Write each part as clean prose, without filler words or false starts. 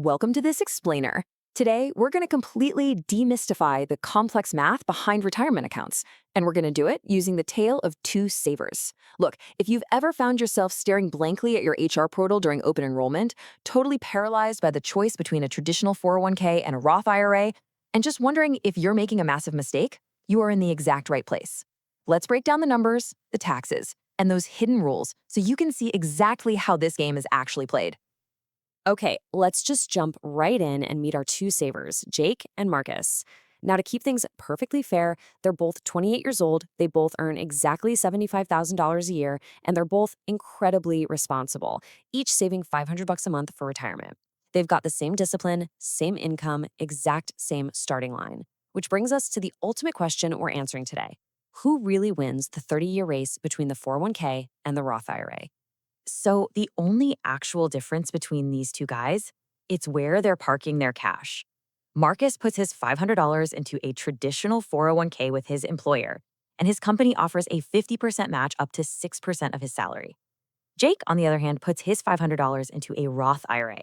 Welcome to this explainer. Today, we're going to completely demystify the complex math behind retirement accounts, and we're going to do it using the tale of two savers. Look, if you've ever found yourself staring blankly at your HR portal during open enrollment, totally paralyzed by the choice between a traditional 401k and a Roth IRA, and just wondering if you're making a massive mistake, you are in the exact right place. Let's break down the numbers, the taxes, and those hidden rules so you can see exactly how this game is actually played. Okay, let's just jump right in and meet our two savers, Jake and Marcus. Now, to keep things perfectly fair, they're both 28 years old, they both earn exactly $75,000 a year, and they're both incredibly responsible, each saving $500 a month for retirement. They've got the same discipline, same income, exact same starting line. Which brings us to the ultimate question we're answering today. Who really wins the 30-year race between the 401k and the Roth IRA? So the only actual difference between these two guys, it's where they're parking their cash. Marcus puts his $500 into a traditional 401k with his employer, and his company offers a 50% match up to 6% of his salary. Jake, on the other hand, puts his $500 into a Roth IRA.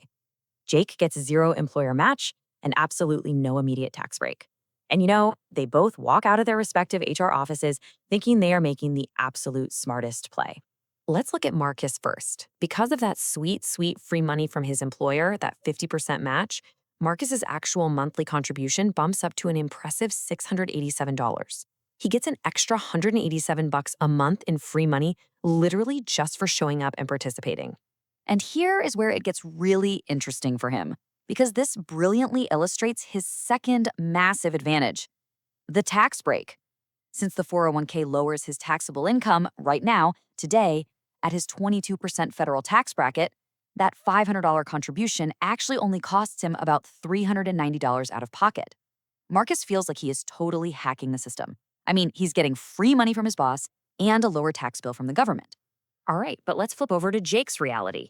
Jake gets zero employer match and absolutely no immediate tax break. And they both walk out of their respective HR offices thinking they are making the absolute smartest play. Let's look at Marcus first. Because of that sweet free money from his employer, that 50% match, Marcus's actual monthly contribution bumps up to an impressive $687. He gets an extra $187 a month in free money, literally just for showing up and participating. And here is where it gets really interesting for him, because this brilliantly illustrates his second massive advantage, the tax break. Since the 401k lowers his taxable income right now, today, at his 22% federal tax bracket, that $500 contribution actually only costs him about $390 out of pocket. Marcus feels like he is totally hacking the system. I mean, he's getting free money from his boss and a lower tax bill from the government. All right, but let's flip over to Jake's reality.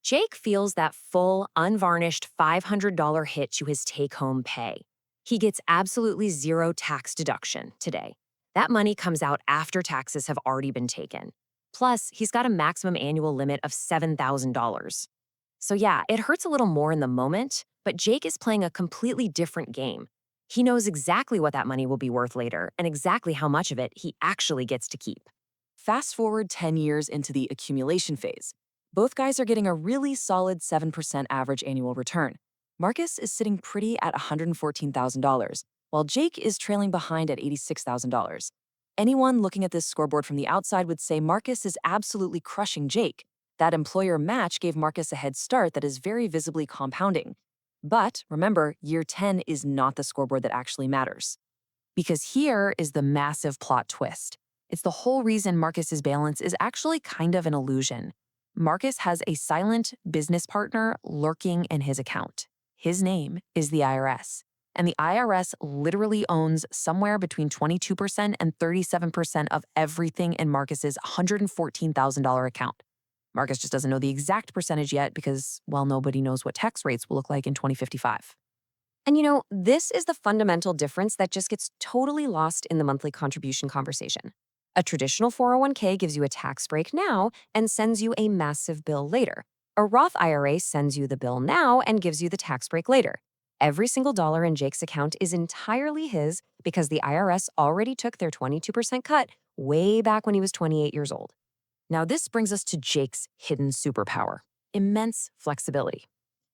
Jake feels that full, unvarnished $500 hit to his take-home pay. He gets absolutely zero tax deduction today. That money comes out after taxes have already been taken. Plus, he's got a maximum annual limit of $7,000. So yeah, it hurts a little more in the moment, but Jake is playing a completely different game. He knows exactly what that money will be worth later and exactly how much of it he actually gets to keep. Fast forward 10 years into the accumulation phase. Both guys are getting a really solid 7% average annual return. Marcus is sitting pretty at $114,000, while Jake is trailing behind at $86,000. Anyone looking at this scoreboard from the outside would say Marcus is absolutely crushing Jake. That employer match gave Marcus a head start that is very visibly compounding. But remember, year 10 is not the scoreboard that actually matters. Because here is the massive plot twist. It's the whole reason Marcus's balance is actually kind of an illusion. Marcus has a silent business partner lurking in his account. His name is the IRS. And the IRS literally owns somewhere between 22% and 37% of everything in Marcus's $114,000 account. Marcus just doesn't know the exact percentage yet because, well, nobody knows what tax rates will look like in 2055. And this is the fundamental difference that just gets totally lost in the monthly contribution conversation. A traditional 401k gives you a tax break now and sends you a massive bill later. A Roth IRA sends you the bill now and gives you the tax break later. Every single dollar in Jake's account is entirely his because the IRS already took their 22% cut way back when he was 28 years old. Now, this brings us to Jake's hidden superpower, immense flexibility.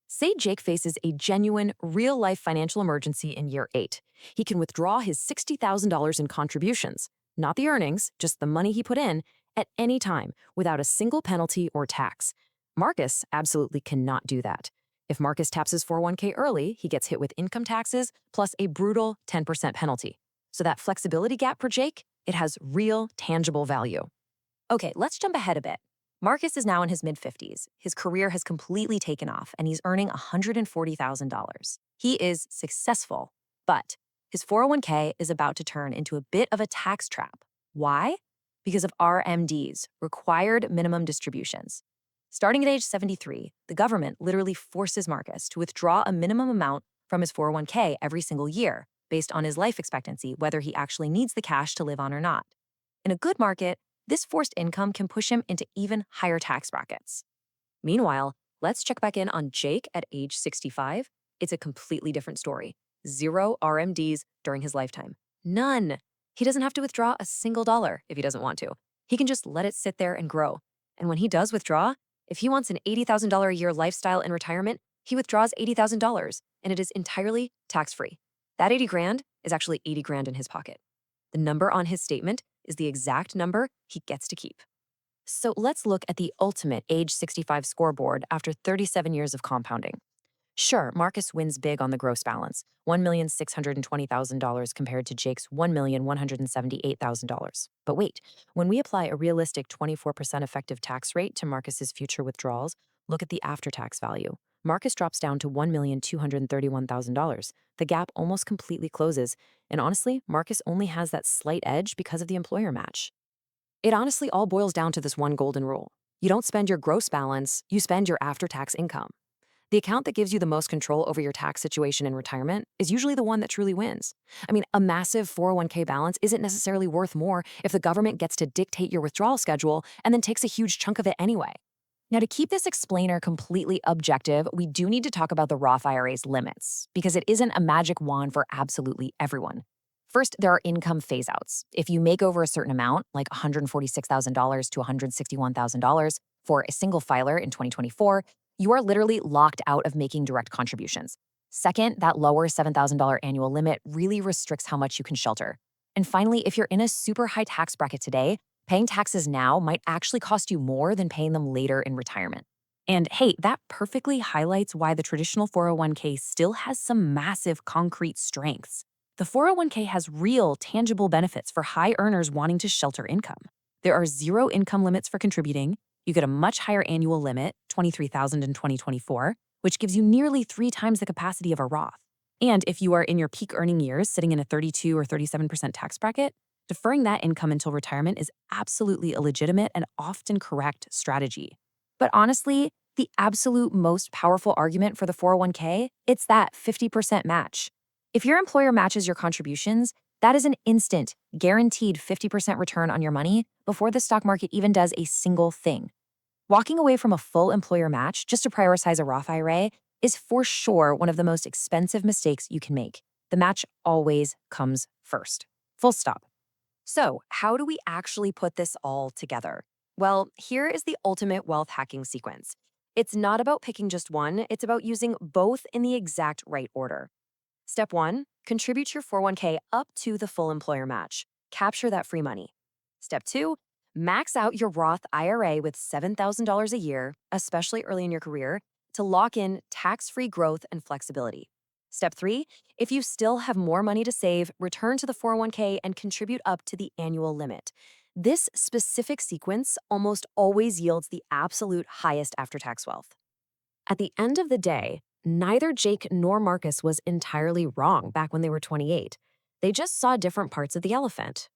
Say Jake faces a genuine, real-life financial emergency in year 8. He can withdraw his $60,000 in contributions, not the earnings, just the money he put in, at any time without a single penalty or tax. Marcus absolutely cannot do that. If Marcus taps his 401k early, he gets hit with income taxes plus a brutal 10% penalty. So that flexibility gap for Jake, it has real, tangible value. Okay, let's jump ahead a bit. Marcus is now in his mid-50s. His career has completely taken off, and he's earning $140,000. He is successful, but his 401k is about to turn into a bit of a tax trap. Why? Because of RMDs, required minimum distributions. Starting at age 73, the government literally forces Marcus to withdraw a minimum amount from his 401k every single year, based on his life expectancy, whether he actually needs the cash to live on or not. In a good market, this forced income can push him into even higher tax brackets. Meanwhile, Let's check back in on Jake at age 65. It's a completely different story. Zero RMDs during his lifetime. None. He doesn't have to withdraw a single dollar if he doesn't want to. He can just let it sit there and grow. And when he does withdraw, if he wants an $80,000 a year lifestyle in retirement, he withdraws $80,000 and it is entirely tax-free. That 80 grand is actually 80 grand in his pocket. The number on his statement is the exact number he gets to keep. So let's look at the ultimate age 65 scoreboard after 37 years of compounding. Sure, Marcus wins big on the gross balance, $1,620,000 compared to Jake's $1,178,000. But wait, when we apply a realistic 24% effective tax rate to Marcus's future withdrawals, look at the after-tax value. Marcus drops down to $1,231,000. The gap almost completely closes, and honestly, Marcus only has that slight edge because of the employer match. It honestly all boils down to this one golden rule. You don't spend your gross balance, you spend your after-tax income. The account that gives you the most control over your tax situation in retirement is usually the one that truly wins. I mean, a massive 401k balance isn't necessarily worth more if the government gets to dictate your withdrawal schedule and then takes a huge chunk of it anyway. Now, to keep this explainer completely objective, we do need to talk about the Roth IRA's limits, because it isn't a magic wand for absolutely everyone. First, there are income phase-outs. If you make over a certain amount, like $146,000 to $161,000 for a single filer in 2024, you are literally locked out of making direct contributions. Second, that lower $7,000 annual limit really restricts how much you can shelter. And finally, if you're in a super high tax bracket today, paying taxes now might actually cost you more than paying them later in retirement. And hey, that perfectly highlights why the traditional 401k still has some massive concrete strengths. The 401k has real, tangible benefits for high earners wanting to shelter income. There are zero income limits for contributing. You get a much higher annual limit, $23,000 in 2024, which gives you nearly 3 times the capacity of a Roth. And if you are in your peak earning years, sitting in a 32 or 37% tax bracket, deferring that income until retirement is absolutely a legitimate and often correct strategy. But honestly, the absolute most powerful argument for the 401k, it's that 50% match. If your employer matches your contributions, that is an instant, guaranteed 50% return on your money before the stock market even does a single thing. Walking away from a full employer match just to prioritize a Roth IRA is for sure one of the most expensive mistakes you can make. The match always comes first. Full stop. So, how do we actually put this all together? Well, here is the ultimate wealth hacking sequence. It's not about picking just one, it's about using both in the exact right order. Step 1, contribute your 401k up to the full employer match. Capture that free money. Step 2, max out your Roth IRA with $7,000 a year, especially early in your career, to lock in tax-free growth and flexibility. Step 3, if you still have more money to save, return to the 401k and contribute up to the annual limit. This specific sequence almost always yields the absolute highest after-tax wealth. At the end of the day, neither Jake nor Marcus was entirely wrong back when they were 28. They just saw different parts of the elephant.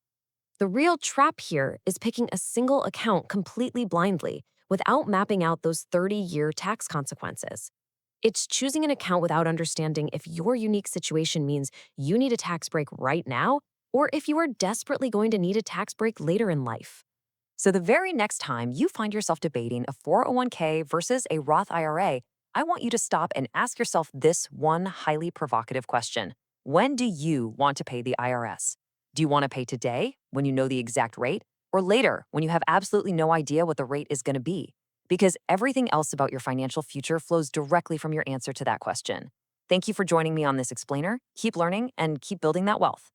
The real trap here is picking a single account completely blindly without mapping out those 30-year tax consequences. It's choosing an account without understanding if your unique situation means you need a tax break right now or if you are desperately going to need a tax break later in life. So the very next time you find yourself debating a 401k versus a Roth IRA, I want you to stop and ask yourself this one highly provocative question. When do you want to pay the IRS? Do you want to pay today, when you know the exact rate, or later, when you have absolutely no idea what the rate is going to be? Because everything else about your financial future flows directly from your answer to that question. Thank you for joining me on this explainer. Keep learning and keep building that wealth.